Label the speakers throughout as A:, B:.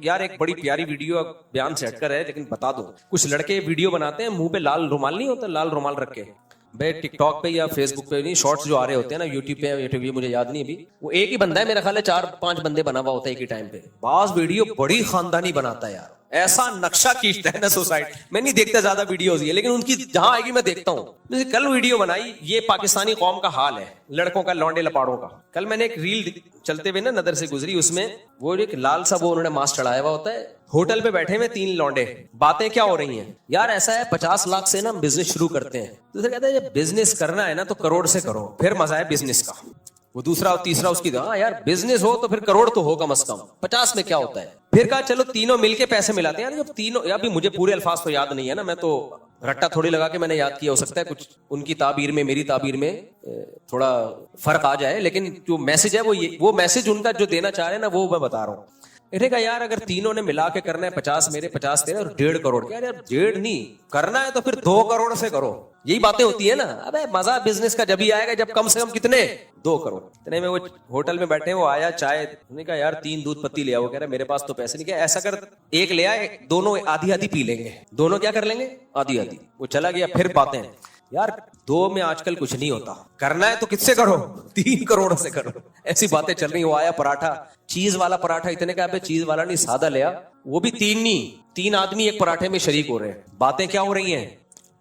A: یار ایک بڑی پیاری ویڈیو بیان سے ہٹ کر ہے لیکن بتا دو, کچھ لڑکے ویڈیو بناتے ہیں منہ پہ لال رومال نہیں ہوتا, لال رومال رکھ کے بھائی ٹک ٹاک پہ یا فیس بک پہ نہیں, شارٹس جو آ رہے ہوتے ہیں نا یوٹیوب پہ, مجھے یاد نہیں ابھی, وہ ایک ہی بندہ ہے میرا خیال ہے 4-5 بندے بنا ہوا ہوتا ہے ایک ہی ٹائم پہ. بعض ویڈیو بڑی خاندانی بناتا ہے یار, ایسا نقشہ کھینچتا ہے نا سوسائٹ. میں نہیں دیکھتا زیادہ ویڈیوز یہ, لیکن ان کی جہاں آئے گی میں دیکھتا ہوں. جیسے کل ویڈیو بنائی, یہ پاکستانی قوم کا حال ہے, لڑکوں کا, لونڈے لپاڑوں کا. کل میں نے ایک ریل چلتے ہوئے نا نظر سے گزری, اس میں وہ ایک لال سا وہ انہوں نے ماسک چڑھایا ہوا ہوتا ہے, ہوٹل پہ بیٹھے ہوئے 3 لونڈے, باتیں کیا ہو رہی ہیں یار, ایسا ہے 50 لاکھ سے نا بزنس شروع کرتے ہیں. تو کہتا ہے جب بزنس کرنا ہے نا تو کروڑ سے کرو, پھر مزہ ہے بزنس کا. وہ دوسرا اور تیسرا اس کی, ہاں یار بزنس ہو تو پھر کروڑ تو ہو کم از کم, 50 میں کیا ہوتا ہے. پھر کہا چلو تینوں مل کے پیسے ملاتے ہیں. یار جب تینوں, ابھی مجھے پورے الفاظ تو یاد نہیں ہے نا, میں تو رٹا تھوڑی لگا کے میں نے یاد کیا, ہو سکتا ہے کچھ ان کی تعبیر میں میری تعبیر میں تھوڑا فرق آ جائے, لیکن جو میسج ہے وہ میسج ان کا جو دینا چاہ رہے ہیں نا وہ میں بتا رہا ہوں. انہیں کہا یار اگر تینوں نے ملا کے کرنا ہے 50 میرے 50 تیرے اور 1.5 کروڑ, یار 1.5 نہیں کرنا ہے تو پھر 2 کروڑ سے کرو. یہی باتیں ہوتی ہیں نا. ابے مزہ بزنس کا جب ہی آئے گا جب کم سے کم کتنے 2 کروڑ. اتنے میں وہ ہوٹل میں بیٹھے, وہ آیا چائے, نے کہا یار 3 دودھ پتی لے آؤ. کہہ رہا میرے پاس تو پیسے نہیں. کہ ایسا کر ایک لے آئے, دونوں آدھی آدھی پی لیں گے, دونوں کیا کر لیں گے آدھی آدھی. وہ چلا گیا. پھر باتیں یار 2 میں آج کل کچھ نہیں ہوتا, کرنا ہے تو کس سے کرو 3 کروڑ سے کرو. ایسی باتیں چل رہی. وہ آیا پراٹھا, چیز والا پراٹھا, اتنے کا چیز والا نہیں سادہ لیا, وہ بھی 3 نہیں 3 آدمی ایک پراٹھے میں شریک ہو رہے ہیں. باتیں کیا ہو رہی ہیں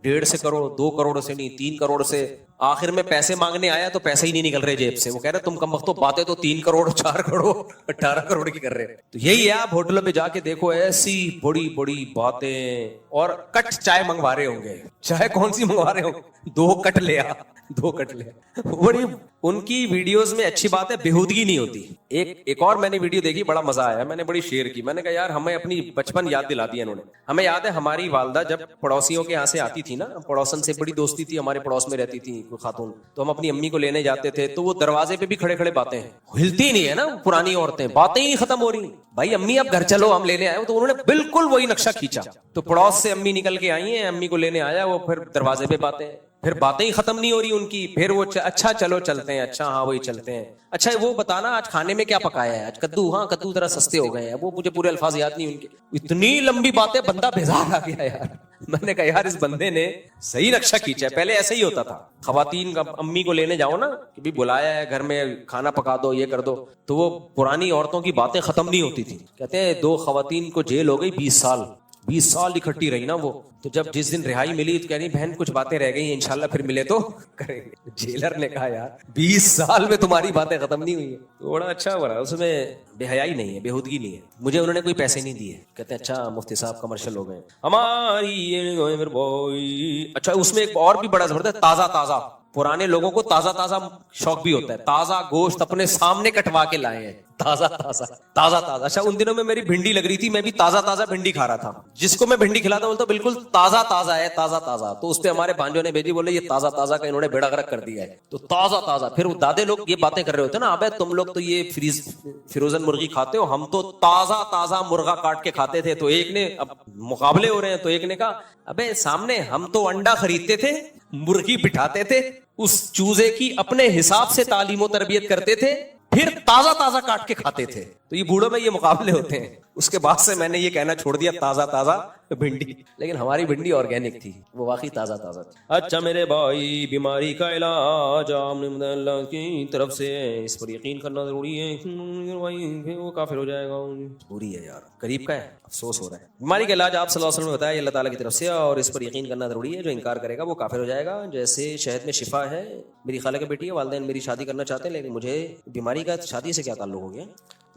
A: 1.5 سے کرو, 2 کروڑ سے نہیں 3 کروڑ سے. آخر میں پیسے مانگنے آیا تو پیسے ہی نہیں نکل رہے جیب سے. وہ کہہ رہے تم کم وقت باتیں تو 3 کروڑ 4 کروڑ 18 کروڑ کی کر رہے. تو یہی ہے, آپ ہوٹلوں پہ جا کے دیکھو ایسی بڑی بڑی باتیں, اور کٹ چائے منگوا رہے ہوں گے. چائے کون سی منگوا رہے ہوں گے, 2 کٹ لیا 2 کٹ لیا. بڑی ان کی ویڈیوز میں اچھی بات ہے بےہودگی نہیں ہوتی. ایک اور میں نے ویڈیو دیکھی, بڑا مزہ آیا, میں نے بڑی شیئر کی. میں نے کہا یار ہمیں اپنی بچپن یاد دلا دیا انہوں نے. ہمیں یاد ہے ہماری والدہ جب پڑوسیوں کے یہاں سے آتی تھی نا, پڑوسن سے بڑی دوستی تھی, ہمارے پڑوس میں رہتی تھی خاتون, تو ہم اپنی امی کو لینے جاتے تھے تو وہ دروازے پہ بھی کھڑے کھڑے باتیں, ہلتی نہیں ہے نا پرانی عورتیں, باتیں ہی ختم ہو رہی. بھائی امی اب گھر چلو ہم لینے آئے. تو انہوں نے بالکل وہی نقشہ کھینچا. تو پڑوس سے امی نکل کے آئی ہیں, امی کو لینے آیا, وہ پھر دروازے پہ باتیں, پھر باتیں ہی ختم نہیں ہو رہی ان کی. پھر وہ اچھا چلو چلتے ہیں, اچھا ہاں وہی چلتے ہیں. اچھا وہ بتانا آج کھانے میں کیا پکایا ہے, آج کدو, ہاں کدو ذرا سستے ہو گئے ہیں. وہ مجھے پورے الفاظ یاد نہیں ان کے. اتنی لمبی باتیں, بندہ بیزار آ گیا یار. میں نے کہا یار اس بندے نے صحیح نقشہ کھینچا ہے. پہلے ایسا ہی ہوتا تھا, خواتین کا امی کو لینے جاؤ نا کہ بھی بلایا ہے گھر میں, کھانا پکا دو, یہ کر دو, تو وہ پرانی عورتوں کی باتیں ختم نہیں ہوتی تھی. کہتے ہیں 2 خواتین کو جیل ہو گئی 20 سال اکٹھی رہی نا وہ. تو جب جس دن رہائی ملی تو کہہ رہی بہن کچھ باتیں رہ گئی ہیں, انشاءاللہ پھر ملے تو کریں گے. جیلر نے کہا یار 20 سال میں تمہاری باتیں ختم نہیں ہوئی ہیں. تو بڑا اچھا ہو رہا ہے, اس میں بے حیائی نہیں ہے, بےہودگی نہیں ہے. مجھے انہوں نے کوئی پیسے نہیں دیے. کہتے ہیں اچھا مفتی صاحب کمرشل ہو گئے ہماری. اچھا اس میں ایک اور بھی بڑا زبردست, تازہ پرانے لوگوں کو تازہ شوق بھی ہوتا ہے. تازہ گوشت اپنے سامنے کٹوا کے لائے ہیں, تازہ. اچھا ان دنوں میں میری بھنڈی لگ رہی تھی, میں بھی تازہ بھنڈی کھا رہا تھا. جس کو میں بھنڈی کھلاتا ہوں تو بالکل تازہ ہے, تازہ. تو اس پہ ہمارے بھانجوں نے بھیجی, بولے یہ تازہ کا انہوں نے بیڑا غرق کر دیا ہے. تو تازہ. پھر وہ دادے لوگ یہ باتیں کر رہے ہوتے نا, ابے تم لوگ تو یہ فروزن مرغی کھاتے ہو, ہم تو تازہ مرغا کاٹ کے کھاتے تھے. تو ایک نے, اب مقابلے ہو رہے ہیں, تو ایک نے کہا ابے سامنے ہم تو انڈا خریدتے تھے, مرغی بٹھاتے تھے, اس چوزے کی اپنے حساب سے تعلیم و تربیت کرتے تھے, پھر تازہ کاٹ کے کھاتے تھے. تو یہ بوڑھوں میں یہ مقابلے ہوتے ہیں. اس کے بعد سے میں نے یہ کہنا چھوڑ دیا تازہ بھنڈی. لیکن ہماری بھنڈی آرگینک تھی, وہ واقعی تازہ تھی. اچھا میرے بھائی, بیماری کا علاج اللہ کی طرف سے, اس پر یقین کرنا ضروری ہے. وہ کافر ہو جائے گا, پوری ہے یار, قریب کا ہے, افسوس ہو رہا ہے. بیماری کا علاج آپ صلی اللہ علیہ وسلم نے بتایا اللہ تعالیٰ کی طرف سے, اور اس پر یقین کرنا ضروری ہے. جو انکار کرے گا وہ کافر ہو جائے گا. جیسے شہد میں شفا ہے. میری خالہ کی بیٹی ہے, والدین میری شادی کرنا چاہتے ہیں, لیکن مجھے بیماری کا شادی سے کیا تعلق ہو گیا,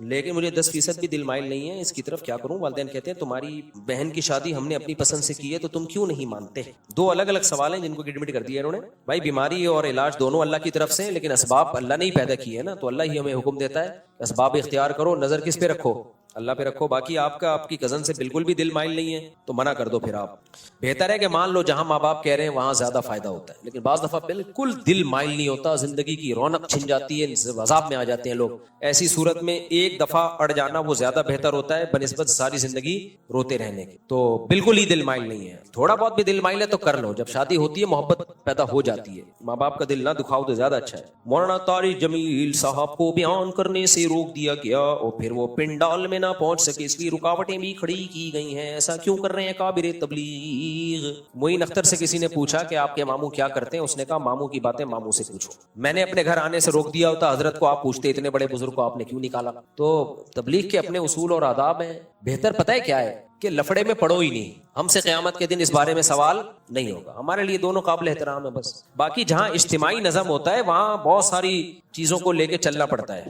A: لیکن مجھے 10% بھی دل مائل نہیں ہے, اس کی طرف کیا کروں. والدین کہتے ہیں تمہاری بہن کی شادی ہم نے اپنی پسند سے کی ہے, تو تم کیوں نہیں مانتے. 2 الگ سوال ہیں جن کو گڈمٹ کر دیا انہوں نے. بھائی بیماری اور علاج دونوں اللہ کی طرف سے, لیکن اسباب اللہ نے ہی پیدا کیے ہیں نا, تو اللہ ہی ہمیں حکم دیتا ہے اسباب اختیار کرو. نظر کس پہ رکھو, اللہ پہ رکھو. باقی آپ کی کزن سے بالکل بھی دل مائل نہیں ہے تو منع کر دو. پھر آپ بہتر ہے کہ مان لو جہاں ماں باپ کہہ رہے ہیں وہاں زیادہ فائدہ ہوتا ہے. لیکن بعض دفعہ بالکل دل مائل نہیں ہوتا, زندگی کی رونق چھن جاتی ہے, عذاب میں آ جاتے ہیں لوگ. ایسی صورت میں ایک دفعہ اڑ جانا وہ زیادہ بہتر ہوتا ہے بنسبت ساری زندگی روتے رہنے کے. تو بالکل ہی دل مائل نہیں ہے, تھوڑا بہت بھی دل مائل ہے تو کر لو. جب شادی ہوتی ہے محبت پیدا ہو جاتی ہے, ماں باپ کا دل نہ دکھاؤ تو زیادہ اچھا ہے. مولانا طارق جمیل صاحب کو بیان کرنے سے روک دیا گیا, اور پھر وہ پنڈال میں نہ پہنچ سکے اس لیے رکاوٹیں بھی کھڑی کی گئی ہیں. ایسا کیوں کر رہے ہیں کابر تبلیغ؟ معین اختر سے کسی نے پوچھا کہ آپ کے ماموں کیا کرتے ہیں؟ اس نے کہا ماموں کی باتیں ماموں سے پوچھو. میں نے اپنے گھر آنے سے روک دیا ہوتا حضرت کو آپ پوچھتے اتنے بڑے بزرگ کو آپ نے کیوں نکالا. تو تبلیغ کے اپنے اصول اور آداب ہیں. بہتر پتہ ہے کیا ہے کہ لفڑے میں پڑو ہی نہیں. ہم سے قیامت کے دن اس بارے میں سوال نہیں ہوگا. ہمارے لیے دونوں قابل احترام ہے بس. باقی جہاں اجتماعی نظم ہوتا ہے وہاں بہت ساری چیزوں کو لے کے چلنا پڑتا ہے.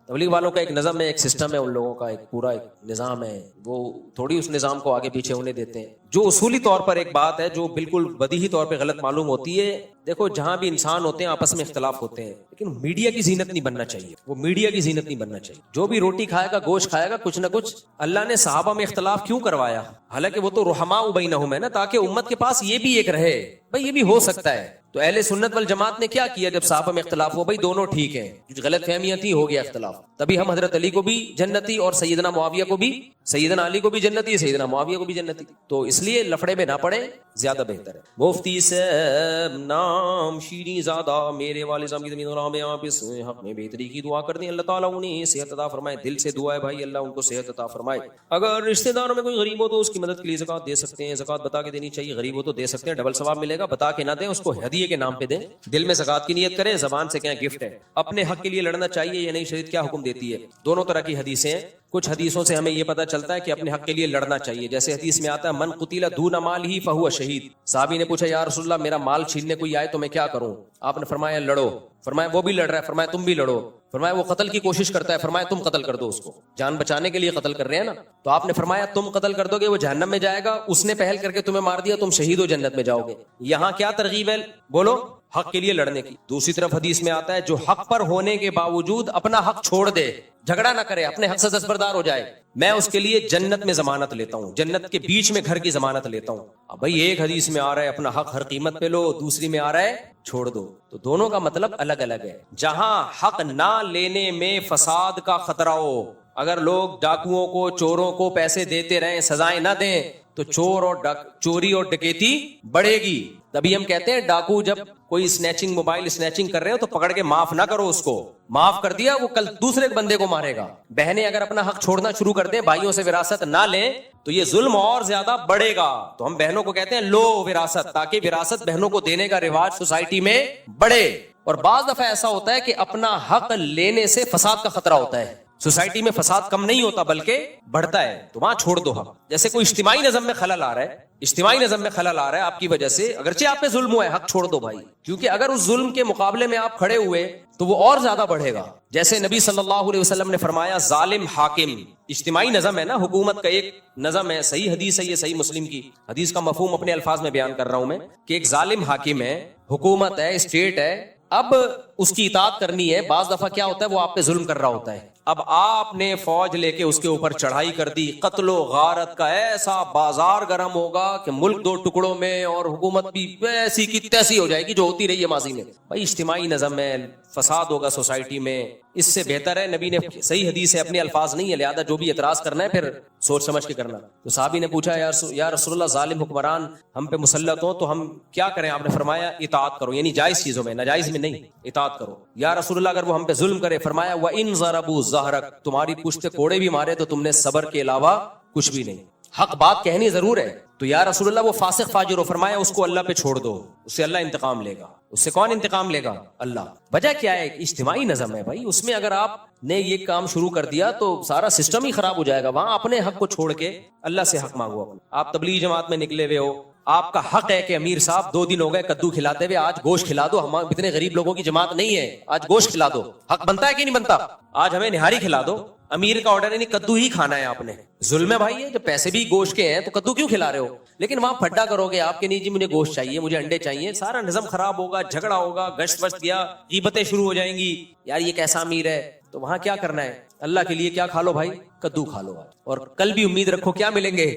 A: تبلیغ والوں کا ایک نظم ہے, ایک سسٹم ہے, ان لوگوں کا ایک پورا ایک نظام ہے. وہ تھوڑی اس نظام کو آگے پیچھے ہونے دیتے ہیں. جو اصولی طور پر ایک بات ہے جو بالکل بدیہی طور پہ غلط معلوم ہوتی ہے, دیکھو جہاں بھی انسان ہوتے ہیں آپس میں اختلاف ہوتے ہیں, لیکن میڈیا کی زینت نہیں بننا چاہیے. وہ میڈیا کی زینت نہیں بننا چاہیے. جو بھی روٹی کھائے گا گوشت کھائے گا کچھ نہ کچھ. اللہ نے صحابہ میں اختلاف کیوں کروایا؟ حالانکہ وہ تو رحماء بینہم ہے نا, تاکہ امت کے پاس یہ بھی ایک رہے بھائی یہ بھی ہو سکتا ہے. تو اہل سنت والجماعت نے کیا کیا جب صحابہ میں اختلاف ہو؟ بھائی دونوں ٹھیک ہیں, جو غلط فہمیاں تھی ہو گیا اختلاف. تبھی ہم حضرت علی کو بھی جنتی اور سیدنا معاویہ کو بھی, سیدنا علی کو بھی جنتی, سیدنا معاویہ کو بھی جنتی. تو اس لیے لفڑے میں نہ پڑے زیادہ بہتر ہے. مفتی صاحب نام شیریں زادہ میرے والد صاحب کی زمین اور میں آپ اس حق میں بہتری کی دعا کر دیں. اللہ تعالیٰ انہیں صحت عطا فرمائے. دل سے دعا ہے بھائی اللہ ان کو صحت عطا فرمائے. اگر رشتہ داروں میں کوئی غریب ہو تو اس کی مدد کے لیے زکوٰۃ دے سکتے ہیں. زکوٰۃ بتا کے دینی چاہیے. غریب ہو تو دے سکتے ہیں, ڈبل ثواب ملے گا. بتا کے نہ دیں, اس کو ہدیے کے نام پہ دیں. دل میں زکوٰۃ کی نیت کریں, زبان سے کہیں گفٹ ہے. اپنے حق کے لیے لڑنا چاہیے یا نہیں, شریعت کیا حکم دیتی ہے؟ دونوں طرح کی حدیثیں ہیں. کچھ حدیثوں سے ہمیں یہ پتہ چلتا ہے کہ اپنے حق کے لیے لڑنا چاہیے. جیسے حدیث میں آتا ہے من قتل دون مالہ فہو شہید. صحابی نے پوچھا یا رسول اللہ میرا مال چھیننے کوئی آئے تو میں کیا کروں؟ آپ نے فرمایا لڑو. فرمایا وہ بھی لڑ رہا ہے, فرمایا تم بھی لڑو. فرمایا وہ قتل کی کوشش کرتا ہے, فرمایا تم قتل کر دو اس کو. جان بچانے کے لیے قتل کر رہے ہیں نا, تو آپ نے فرمایا تم قتل کر دو گے وہ جہنم میں جائے گا, اس نے پہل کر کے تمہیں مار دیا تم شہید ہو جنت میں جاؤ گے. یہاں کیا ترغیب ہے بولو؟ حق کے لیے لڑنے کی. دوسری طرف حدیث میں آتا ہے جو حق پر ہونے کے باوجود اپنا حق چھوڑ دے, جھگڑا نہ کرے, اپنے حق سے دستبردار ہو جائے, میں اس کے لیے جنت میں ضمانت لیتا ہوں, جنت کے بیچ میں گھر کی ضمانت لیتا ہوں. اب بھائی ایک حدیث میں آ رہا ہے اپنا حق ہر قیمت پہ لو, دوسری میں آ رہا ہے چھوڑ دو. تو دونوں کا مطلب الگ الگ ہے. جہاں حق نہ لینے میں فساد کا خطرہ ہو, اگر لوگ ڈاکوؤں کو چوروں کو پیسے دیتے رہیں سزائیں نہ دیں تو چور اور چوری اور ڈکیتی بڑھے گی. تبھی ہم کہتے ہیں ڈاکو جب کوئی اسنیچنگ موبائل اسنیچنگ کر رہے ہو تو پکڑ کے معاف نہ کرو, اس کو معاف کر دیا وہ کل دوسرے بندے کو مارے گا. بہنیں اگر اپنا حق چھوڑنا شروع کر دیں, بھائیوں سے وراثت نہ لیں تو یہ ظلم اور زیادہ بڑھے گا. تو ہم بہنوں کو کہتے ہیں لو وراثت, تاکہ وراثت بہنوں کو دینے کا رواج سوسائٹی میں بڑھے. اور بعض دفعہ ایسا ہوتا ہے کہ اپنا حق لینے سے فساد کا خطرہ ہوتا ہے, سوسائٹی میں فساد کم نہیں ہوتا بلکہ بڑھتا ہے, تو وہاں چھوڑ دو حق. جیسے کوئی اجتماعی نظم میں خلل آ رہا ہے, اجتماعی نظم میں خلل آ رہا ہے آپ کی وجہ سے, اگرچہ آپ پہ ظلم ہوا ہے, حق چھوڑ دو بھائی, کیونکہ اگر اس ظلم کے مقابلے میں آپ کھڑے ہوئے تو وہ اور زیادہ بڑھے گا. جیسے نبی صلی اللہ علیہ وسلم نے فرمایا ظالم حاکم, اجتماعی نظم ہے نا, حکومت کا ایک نظم ہے, صحیح حدیث ہے یہ, صحیح مسلم کی حدیث کا مفہوم اپنے الفاظ میں بیان کر رہا ہوں میں, کہ ایک ظالم حاکم ہے, حکومت ہے, اسٹیٹ ہے, اب اس کی اطاعت کرنی ہے. بعض دفعہ کیا ہوتا ہے وہ آپ پہ ظلم کر رہا ہوتا ہے, اب آپ نے فوج لے کے اس کے اوپر چڑھائی کر دی, قتل و غارت کا ایسا بازار گرم ہوگا کہ ملک دو ٹکڑوں میں اور حکومت بھی ایسی کی تیسی ہو جائے گی جو ہوتی رہی ہے ماضی میں. بھائی اجتماعی نظم میں فساد ہوگا سوسائٹی میں, اس سے بہتر ہے, نبی نے صحیح حدیث ہے, اپنے الفاظ نہیں ہے, لہذا جو بھی اعتراض کرنا ہے پھر سوچ سمجھ کے کرنا. تو صحابی نے پوچھا یا رسول اللہ ظالم حکمران ہم پہ مسلط ہوں تو ہم کیا کریں؟ آپ نے فرمایا اطاعت کرو, یعنی جائز چیزوں میں, ناجائز میں نہیں, اطاعت کرو. یا رسول اللہ اگر وہ ہم پہ ظلم کرے, فرمایا وَإِن ضَرَبُوا ظَهْرَكَ, تمہاری پشت کوڑے بھی مارے تو تم نے صبر کے علاوہ کچھ بھی نہیں. حق بات کہنی ضرور ہے. تو یا رسول اللہ وہ فاسق فاجر ہو, فرمایا اس کو اللہ پہ چھوڑ دو, اس سے اللہ انتقام لے گا. اس سے کون انتقام لے گا؟ اللہ. وجہ کیا ہے؟ اجتماعی نظم ہے بھائی, اس میں اگر آپ نے یہ کام شروع کر دیا تو سارا سسٹم ہی خراب ہو جائے گا. وہاں اپنے حق کو چھوڑ کے اللہ سے حق مانگو. آپ تبلیغ جماعت میں نکلے ہوئے ہو, آپ کا حق ہے کہ امیر صاحب 2 دن ہو گئے کدو کھلاتے ہوئے, آج گوشت کھلا دو. ہم اتنے غریب لوگوں کی جماعت نہیں ہے, آج گوشت کھلا دو. حق بنتا ہے کہ نہیں بنتا؟ آج ہمیں نہاری کھلا دو. امیر کا آرڈر ہے نہیں, کدو ہی کھانا ہے آپ نے. ظلم ہے بھائی, جب پیسے بھی گوشت کے ہیں تو کدو کیوں کھلا رہے ہو؟ لیکن وہاں پھڈا کرو گے آپ کے, نہیں جی مجھے گوشت چاہیے, مجھے انڈے چاہیے, سارا نظم خراب ہوگا, جھگڑا ہوگا, گشت وشت گیا, غیبتیں شروع ہو جائیں گی, یار یہ کیسا امیر ہے. تو وہاں کیا کرنا ہے؟ اللہ کے لیے کیا کھا لو بھائی؟ کدو کھا لو. اور کل بھی امید رکھو کیا ملیں گے؟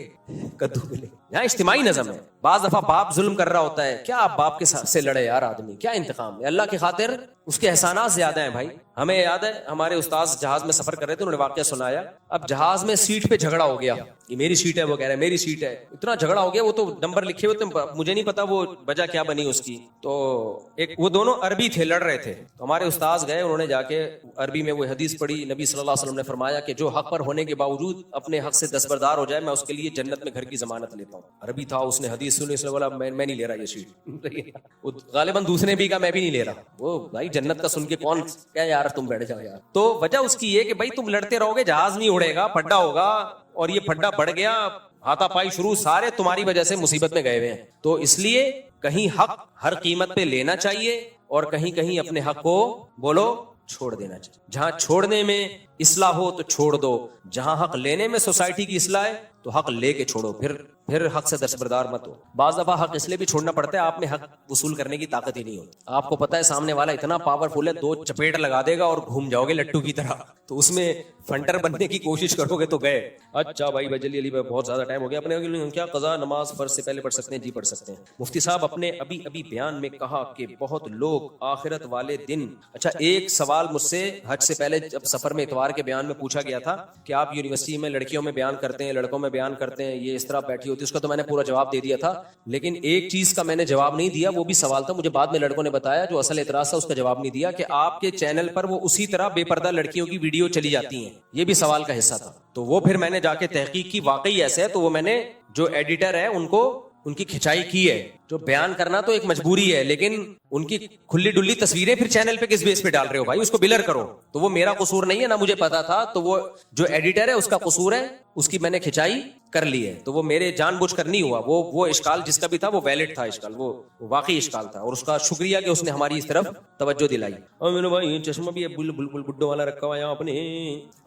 A: کدو ملیں گے. یہاں اجتماعی نظم ہے. بعض دفعہ باپ ظلم کر رہا ہوتا ہے, کیا آپ باپ کے سے لڑے یار, آدمی کیا انتقام ہے, اللہ کی خاطر اس کے احسانات زیادہ ہیں بھائی. ہمیں یاد ہے ہمارے استاذ جہاز میں سفر کر رہے تھے, انہوں نے واقعہ سنایا. اب جہاز میں سیٹ پہ جھگڑا ہو گیا, یہ میری سیٹ ہے, وہ کہہ رہے ہیں میری سیٹ ہے. اتنا جھگڑا ہو گیا, وہ تو نمبر لکھے ہوئے تھے, مجھے نہیں پتا وہ وجہ کیا بنی اس کی. تو ایک وہ دونوں عربی تھے, لڑ رہے تھے. تو ہمارے استاذ گئے, انہوں نے جا کے عربی میں وہ حدیث پڑھی. نبی صلی اللہ علیہ وسلم نے فرمایا کہ جو حق پر ہونے کے باوجود اپنے حق سے دستبردار ہو جائے, میں اس کے لیے جنت میں گھر کی ضمانت لیتا ہوں. عربی تھا, اس نے حدیث سنی, اس نے بولا میں نہیں لے رہا یہ سیٹ. غالباً دوسرے بھی کہا میں بھی نہیں لے رہا. وہ بھائی جنت کا سن کے کون کیا یار تم بیٹھ جاؤ یار. تو وجہ اس کی یہ کہ بھائی تم لڑتے رہو گے, جہاز نہیں اڑے گا, پھڈا ہوگا, اور یہ پھڈا بڑھ گیا, ہاتھا پائی شروع, سارے تمہاری وجہ سے مصیبت میں گئے ہوئے ہیں. تو اس لیے کہیں حق ہر قیمت پہ لینا چاہیے, اور کہیں کہیں اپنے حق کو بولو چھوڑ دینا چاہیے. جہاں چھوڑنے میں اصلاح ہو تو چھوڑ دو, جہاں حق لینے میں سوسائٹی کی اصلاح ہے تو حق لے کے چھوڑو, پھر حق سے دستبردار مت ہو. بعض دفعہ حق اس لیے بھی چھوڑنا پڑتا ہے, آپ میں حق وصول کرنے کی طاقت ہی نہیں ہوتی. آپ کو پتا ہے سامنے والا اتنا پاورفل ہے, 2 چپیٹ لگا دے گا اور گھوم جاؤ گے لٹو کی طرح. تو اس میں فنٹر بننے کی کوشش کرو گے تو گئے. اچھا بھائی جلدی علی بہت زیادہ ٹائم ہو گیا اپنے کیا قضا نماز فرض سے پہلے پڑھ سکتے ہیں؟ جی پڑھ سکتے ہیں. مفتی صاحب اپنے ابھی بیان میں کہا کہ بہت لوگ آخرت والے دن. اچھا ایک سوال مجھ سے حج سے پہلے جب سفر میں اتوار کے بیان میں پوچھا گیا تھا کہ آپ یونیورسٹی میں لڑکیوں میں بیان کرتے ہیں, لڑکوں میں بیان کرتے ہیں, یہ اس طرح بیٹھی ہوتی ہے, اس کا تو میں نے پورا جواب دے دیا تھا. لیکن ایک چیز کا میں نے جواب نہیں دیا, وہ بھی سوال تھا, مجھے بعد میں لڑکوں نے بتایا جو اصل اعتراض تھا اس کا جواب نہیں دیا, کہ آپ کے چینل پر وہ اسی طرح بے پردہ لڑکیوں کی ویڈیو چلی جاتی ہیں. یہ بھی سوال کا حصہ تھا. تو وہ پھر میں نے جا کے تحقیق کی, واقعی ایسے ہے. تو وہ میں نے جو ایڈیٹر ہے ان کی کھچائی کی ہے. جو بیان کرنا تو ایک مجبوری ہے, لیکن ان کی کھلی ڈلی تصویریں پھر چینل پہ کس بیس پہ ڈال رہے ہو بھائی, اس کو بلر کرو. تو وہ میرا قصور نہیں ہے, نہ مجھے پتا تھا, تو وہ جو ایڈیٹر ہے اس کا قصور ہے, اس کی میں نے کھچائی کر لی ہے. تو وہ میرے جان بوجھ کر نہیں ہوا, وہ اشکال جس کا بھی تھا وہ ویلڈ تھا اشکال, وہ واقعی اشکال تھا, اور اس کا شکریہ کہ اس نے ہماری اس طرف توجہ دلائی. اور میرے بھائی چشمہ بھی بالکل بڈھوں والا رکھا ہوا ہے آپ نے.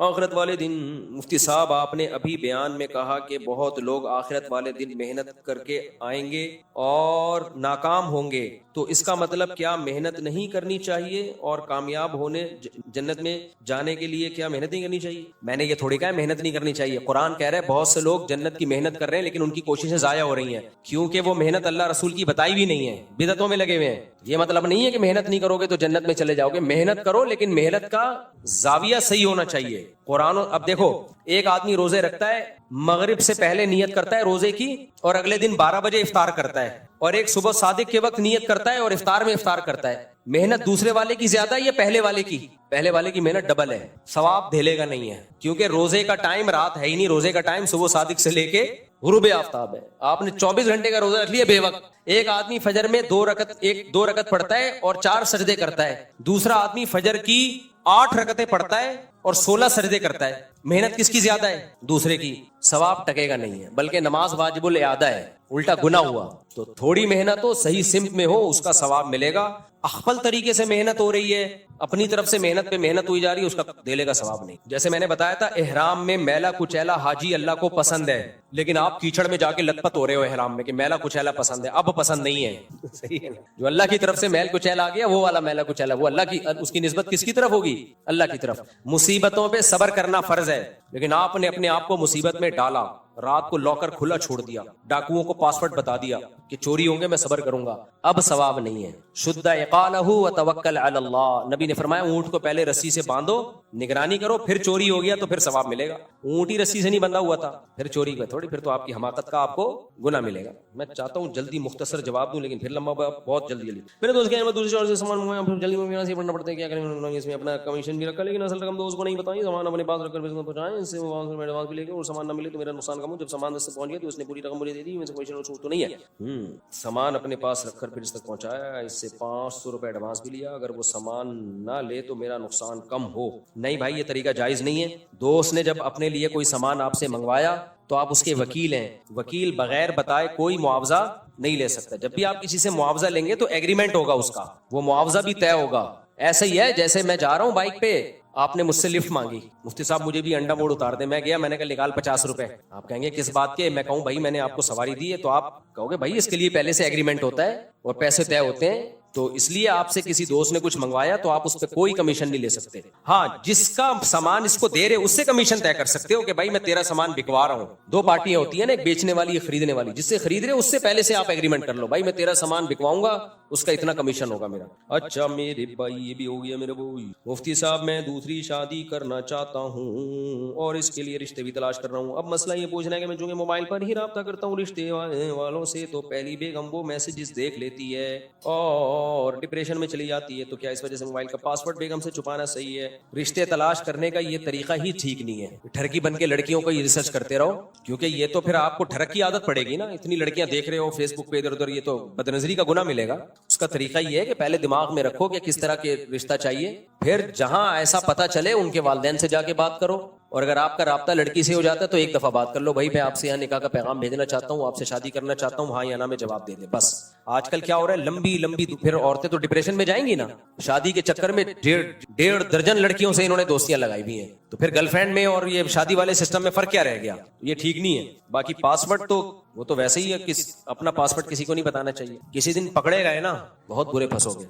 A: آخرت والے دن مفتی صاحب آپ نے ابھی بیان میں کہا کہ بہت لوگ آخرت والے دن محنت کر کے آئیں گے اور ناکام ہوں گے, تو اس کا مطلب کیا محنت نہیں کرنی چاہیے, اور کامیاب ہونے جنت میں جانے کے لیے کیا محنت نہیں کرنی چاہیے؟ میں نے یہ تھوڑی کہا ہے محنت نہیں کرنی چاہیے. قرآن کہہ رہا ہے بہت سے لوگ جنت کی محنت کر رہے ہیں لیکن ان کی کوششیں ضائع ہو رہی ہیں, کیونکہ وہ محنت اللہ رسول کی بتائی بھی نہیں ہے, بدعتوں میں لگے ہوئے ہیں. یہ مطلب نہیں ہے کہ محنت نہیں کرو گے تو جنت میں چلے جاؤ گے, محنت کرو لیکن محنت کا زاویہ صحیح ہونا چاہیے. قرآن اب دیکھو, ایک آدمی روزے رکھتا ہے, مغرب سے پہلے نیت کرتا ہے روزے کی اور اگلے دن 12 بجے افطار کرتا ہے, اور ایک صبح صادق کے وقت نیت کرتا ہے اور افطار میں افطار کرتا ہے. محنت دوسرے والے کی زیادہ ہے یا پہلے والے کی؟ پہلے والے کی محنت ڈبل ہے, ثواب دھیلے گا نہیں ہے, کیونکہ روزے کا ٹائم رات ہے ہی نہیں, روزے کا ٹائم صبح صادق سے لے کے غروب آفتاب ہے. آپ نے 24 گھنٹے کا روزہ رکھ لیا بے وقت. ایک آدمی فجر میں 2 رکعت پڑھتا ہے اور 4 سجدے کرتا ہے, دوسرا آدمی فجر کی 8 رکعتیں پڑھتا ہے اور 16 سجدے کرتا ہے. محنت کس کی زیادہ ہے؟ دوسرے کی. ثواب ٹکے گا نہیں ہے, بلکہ نماز واجب الاعادہ ہے, الٹا گناہ ہوا. تو تھوڑی محنت ہو, صحیح سمت میں ہو, اس کا ثواب ملے گا. اخفل طریقے سے محنت ہو رہی ہے, اپنی طرف سے محنت پہ محنت ہوئی جا رہی ہے, اس کا دے گا ثواب نہیں. جیسے میں نے بتایا تھا احرام میں میلا کچیلا حاجی اللہ کو پسند ہے, لیکن آپ کیچڑ میں جا کے لت پت ہو رہے ہو احرام میں کہ میلا کچیلا پسند ہے. اب پسند نہیں ہے, صحیح ہے. جو اللہ کی طرف سے میل کچیلا آ گیا وہ والا میلا کچیلا, وہ اللہ کی, اس کی نسبت کس کی طرف ہوگی؟ اللہ کی طرف. مصیبتوں پہ صبر کرنا فرض ہے, لیکن آپ نے اپنے آپ کو مصیبت میں ڈالا, رات کو لاکر کھلا چھوڑ دیا, ڈاکوؤں کو پاسورڈ بتا دیا کہ چوری ہوں گے میں صبر کروں گا, اب ثواب نہیں ہے. شد عقالہ وتوکل علی اللہ, نبی نے فرمایا اونٹ کو پہلے رسی سے باندھو, نگرانی کرو, پھر چوری ہو گیا تو پھر ثواب ملے گا. اونٹ ہی رسی سے نہیں بندھا ہوا تھا, پھر چوری کا تھوڑی, پھر تو آپ کی حماقت کا آپ کو گناہ ملے گا. میں چاہتا ہوں جلدی مختصر جواب دوں, لیکن پھر لمبا بہت جلدی. میرے دوست کہتے ہیں دوسری شہر سے سامان منگوایا, پھر جلدی میں سے پڑھنا پڑتا ہے, کیا کریں, اس میں اپنا کمیشن بھی رکھا, لیکن اصل رقم تو اس کو نہیں بتائیں, سامان اپنے پاس رکھ کر پہنچائیں, اس سے ایڈوانس بھی لے کے, اور سامان نہ ملے تو میرا نقصان کم ہو. جب سامان اس سے پہنچ گیا تو اس نے پوری رقم مجھے دے دی, میں سے کمیشن اور چھوٹ تو نہیں ہے. سامان اپنے پاس رکھ کر پھر اس تک پہنچایا, اس سے 500 روپے ایڈوانس بھی لیا, اگر وہ سامان نہ لے تو میرا نقصان کم ہو. نہیں بھائی, یہ طریقہ جائز نہیں ہے. دوست نے جب اپنے لیے کوئی سامان آپ سے منگوایا تو آپ اس کے وکیل ہیں, وکیل بغیر بتائے کوئی معاوضہ نہیں لے سکتا. جب بھی آپ کسی سے معاوضہ لیں گے تو ایگریمنٹ ہوگا, اس کا وہ معاوضہ بھی طے ہوگا. ایسے ہی ہے جیسے میں جا رہا ہوں بائک پہ, آپ نے مجھ سے لفٹ مانگی, مفتی صاحب مجھے بھی انڈا موڑ اتار دیں, میں گیا, میں نے کہا نکال 50 روپے. آپ کہیں گے کس بات کے؟ میں کہوں بھائی میں نے آپ کو سواری دی ہے, تو آپ کہو گے بھائی اس کے لیے پہلے سے ایگریمنٹ ہوتا ہے اور پیسے طے ہوتے ہیں, تو اس لیے آپ سے کسی دوست نے کچھ منگوایا تو آپ اس پہ کوئی کمیشن نہیں لے سکتے. ہاں جس کا سامان اس کو دے رہے اس سے کمیشن طے کر سکتے ہو کہ بھائی میں تیرا سامان بکوا رہا ہوں. دو پارٹیاں ہوتی ہیں نا, ایک بیچنے والی ایک خریدنے والی. جس سے خرید رہے اس سے پہلے سے آپ ایگریمنٹ کر لو, بھائی میں تیرا سامان بکواؤں گا, اس کا اتنا کمیشن ہوگا میرا. اچھا میرے بھائی یہ بھی ہو گیا میرے بھائی. مفتی صاحب میں دوسری شادی کرنا چاہتا ہوں اور اس کے لیے رشتے بھی تلاش کر رہا ہوں. اب مسئلہ یہ پوچھنا ہے کہ میں چونکہ موبائل پر ہی رابطہ کرتا ہوں رشتے والوں سے, تو پہلی بیگم وہ میسجز دیکھ لیتی ہے اور ڈپریشن میں چلی جاتی ہے, تو کیا اس وجہ سے موبائل کا پاسورڈ بیگم سے چھپانا صحیح ہے؟ رشتے تلاش کرنے کا یہ طریقہ ہی ٹھیک نہیں ہے. ٹھرکی بن کے لڑکیوں کو یہ ریسرچ کرتے رہو, کیونکہ یہ تو پھر آپ کو ٹھرک کی عادت پڑے گی نا. اتنی لڑکیاں دیکھ رہے ہو فیس بک پہ ادھر ادھر, یہ تو بدنظری کا گناہ ملے گا. اس کا طریقہ یہ ہے کہ پہلے دماغ میں رکھو کہ کس طرح کے رشتہ چاہیے, پھر جہاں ایسا پتہ چلے ان کے والدین سے جا کے بات کرو, اور اگر آپ کا رابطہ لڑکی سے ہو جاتا ہے تو ایک دفعہ بات کر لو, بھائی میں آپ سے یہاں نکاح کا پیغام بھیجنا چاہتا ہوں, آپ سے شادی کرنا چاہتا ہوں, ہاں یا نا میں جواب دے دیں بس. آج کل کیا ہو رہا ہے, لمبی لمبی پھر عورتیں تو ڈپریشن میں جائیں گی نا. شادی کے چکر میں 1.5 درجن لڑکیوں سے انہوں نے دوستیاں لگائی ہوئی ہیں, تو پھر گرل فرینڈ میں اور یہ شادی والے سسٹم میں فرق کیا رہ گیا؟ یہ ٹھیک نہیں ہے. باقی پاسورڈ تو وہ تو ویسے ہی ہے, اپنا پاسورڈ کسی کو نہیں بتانا چاہیے. کسی دن پکڑے گئے نا بہت برے پھنسو گے.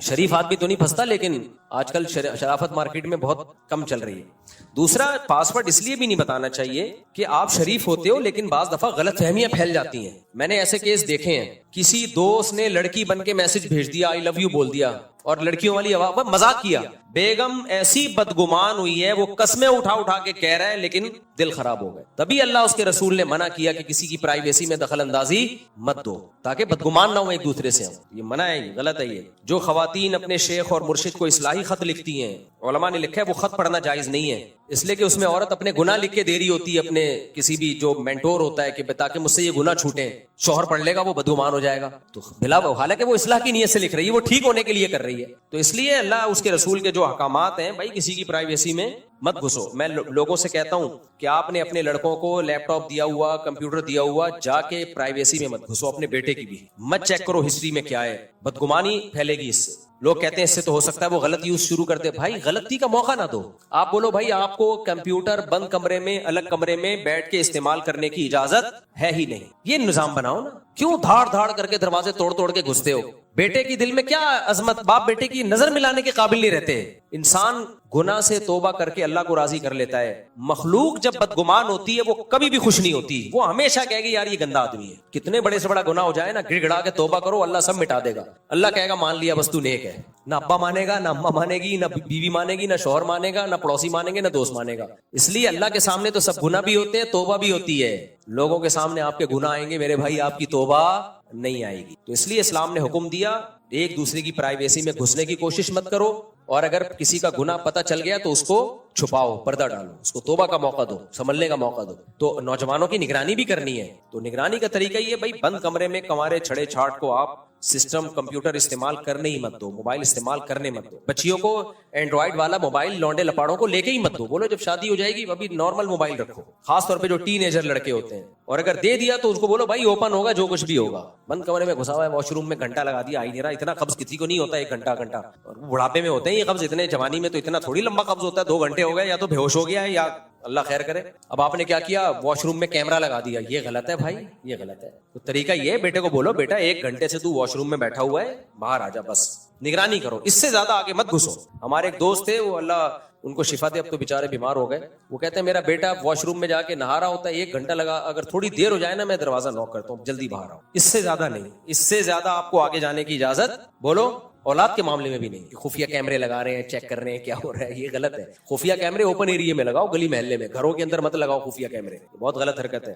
A: شریف آدمی تو نہیں پھنستا, لیکن آج کل شرافت مارکیٹ میں بہت کم چل رہی ہے. دوسرا, پاسورڈ اس لیے بھی نہیں بتانا چاہیے کہ آپ شریف ہوتے ہو, لیکن بعض دفعہ غلط فہمیاں پھیل جاتی ہیں. میں نے ایسے کیس دیکھے ہیں, کسی دوست نے لڑکی بن کے میسج بھیج دیا, آئی لو یو بول دیا, اور لڑکیوں والی آواز پر مذاق کیا. بیگم ایسی بدگمان ہوئی ہے, وہ قسمیں اٹھا اٹھا کے کہہ رہا ہے, لیکن دل خراب ہو گئے. تبھی اللہ اس کے رسول نے منع کیا کہ کسی کی پرائیویسی میں دخل اندازی مت دو, تاکہ بدگمان نہ ہو ایک دوسرے سے. یہ منع ہے, یہ غلط ہے. یہ جو خواتین اپنے شیخ اور مرشد کو اصلاحی خط لکھتی ہیں, علماء نے لکھا ہے وہ خط پڑھنا جائز نہیں ہے, اس لیے کہ اس میں عورت اپنے گناہ لکھ کے دے رہی ہوتی ہے اپنے کسی بھی جو مینٹور ہوتا ہے, کہ تاکہ مجھ سے یہ گناہ چھوٹے. شوہر پڑھ لے گا وہ بدگمان ہو جائے گا, تو بلا حالانکہ وہ اصلاح کی نیت سے لکھ رہی ہے, وہ ٹھیک ہونے کے لیے کر رہی ہے. تو اس لیے اللہ اس کے رسول کے جو احکامات ہیں, بھائی کسی کی پرائیویسی میں مت گھسو. میں لوگوں سے کہتا ہوں کہ آپ نے اپنے لڑکوں کو لیپ ٹاپ دیا ہوا, کمپیوٹر دیا ہوا, جا کے پرائیویسی میں مت گھسو. اپنے بیٹے کی بھی مت چیک کرو ہسٹری میں کیا ہے, بدگمانی پھیلے گی اس سے. لوگ کہتے ہیں اس سے تو ہو سکتا ہے وہ غلط یوز شروع کر دے. بھائی غلطی کا موقع نہ دو. آپ بولو بھائی آپ کو کمپیوٹر بند کمرے میں, الگ کمرے میں بیٹھ کے استعمال کرنے کی اجازت ہے ہی نہیں. یہ نظام بناؤ نا, کیوں دھاڑ دھاڑ کر کے دروازے توڑ توڑ کے گھستے ہو؟ بیٹے کی دل میں کیا عظمت, باپ بیٹے کی نظر ملانے کے قابل نہیں رہتے. انسان گناہ سے توبہ کر کے اللہ کو راضی کر لیتا ہے. مخلوق جب بدگمان ہوتی ہے وہ کبھی بھی خوش نہیں ہوتی, وہ ہمیشہ کہے گی یار یہ گندا آدمی ہے. کتنے بڑے سے بڑا گناہ ہو جائے نا, گڑ گڑا کے توبہ کرو, اللہ سب مٹا دے گا. اللہ کہے گا مان لیا بس تو نیک ہے. نہ ابا مانے گا, نہ اماں مانے گی, نہ بیوی مانے گی, نہ شوہر مانے گا, نہ پڑوسی مانیں گے, نہ دوست مانے گا. اس لیے اللہ کے سامنے تو سب گناہ بھی ہوتے ہیں, توبہ بھی ہوتی ہے. لوگوں کے سامنے آپ کے گناہ آئیں گے میرے بھائی, آپ کی توبہ نہیں آئے گی. تو اس لیے اسلام نے حکم دیا ایک دوسرے کی پرائیویسی میں گھسنے کی کوشش مت کرو, اور اگر کسی کا گناہ پتہ چل گیا تو اس کو چھپاؤ, پردہ ڈالو, اس کو توبہ کا موقع دو, سنبھلنے کا موقع دو. تو نوجوانوں کی نگرانی بھی کرنی ہے. تو نگرانی کا طریقہ یہ بھائی, بند کمرے میں کنوارے چھڑے چھاٹ کو آپ سسٹم کمپیوٹر استعمال کرنے ہی مت دو, موبائل استعمال کرنے مت دو. بچیوں کو اینڈرائڈ والا موبائل لونڈے لپاڑوں کو لے کے ہی مت دو. بولو جب شادی ہو جائے گی ابھی نارمل موبائل رکھو, خاص طور پہ جو ٹین ایجر لڑکے ہوتے ہیں. اور اگر دے دیا تو اس کو بولو بھائی اوپن ہوگا جو کچھ بھی ہوگا. بند کمرے میں گھسا ہوا ہے, واش روم میں گھنٹہ لگا دیا, آئی نہیں رہا. اتنا قبض کسی کو نہیں ہوتا 1 گھنٹہ, اور بڑھاپے میں ہوتے ہیں یہ قبض. اتنے جوانی میں تو اتنا تھوڑی لمبا قبض ہوتا ہے, 2 گھنٹے ہو گئے, یا تو بے ہوش ہو گیا ہے یا اللہ خیر کرے. اب آپ نے کیا کیا, واش روم میں کیمرہ لگا دیا. یہ غلط ہے بھائی, یہ غلط ہے. تو طریقہ یہ ہے, بیٹے کو بولو بیٹا 1 گھنٹے سے تو واش روم میں بیٹھا ہوا ہے, باہر آ جا, بس نگرانی کرو, اس سے زیادہ آگے مت گھسو. ہمارے ایک دوست تھے, وہ اللہ ان کو شفا دے, اب تو بیچارے بیمار ہو گئے. وہ کہتے ہیں میرا بیٹا واش روم میں جا کے نہا رہا ہوتا ہے, 1 گھنٹہ لگا, اگر تھوڑی دیر ہو جائے نا میں دروازہ نوک کرتا ہوں, جلدی باہر آؤ. اس سے زیادہ نہیں, اس سے زیادہ آپ کو آگے جانے کی اجازت بولو اولاد کے معاملے میں بھی نہیں. خفیہ کیمرے لگا رہے ہیں, چیک کر رہے ہیں کیا ہو رہا ہے, یہ غلط ہے. خفیہ کیمرے اوپن ایریا میں لگاؤ, گلی محلے میں, گھروں کے اندر مت لگاؤ خفیہ کیمرے, بہت غلط حرکت ہے.